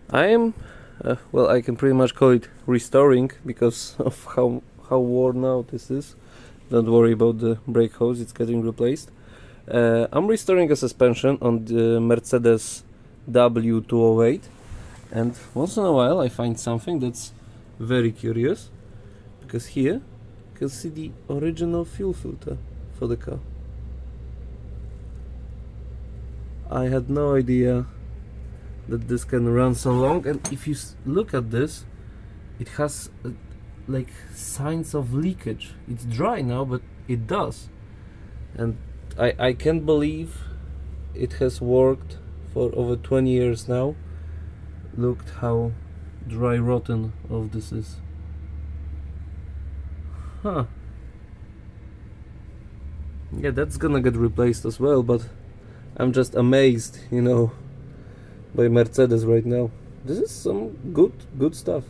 I am, well, I can pretty much call it restoring because of how worn out this is. Don't worry about the brake hose, it's getting replaced. I'm restoring a suspension on the Mercedes W208, and once in a while I find something that's very curious, because here you can see the original fuel filter for the car. I had no idea that this can run so long, and if you look at this, it has like signs of leakage. It's dry now, but it does, and I can't believe it has worked for over 20 years now. Look how dry rotten of this is. Huh. Yeah, that's gonna get replaced as well, but I'm just amazed, by Mercedes right now. This is some good stuff.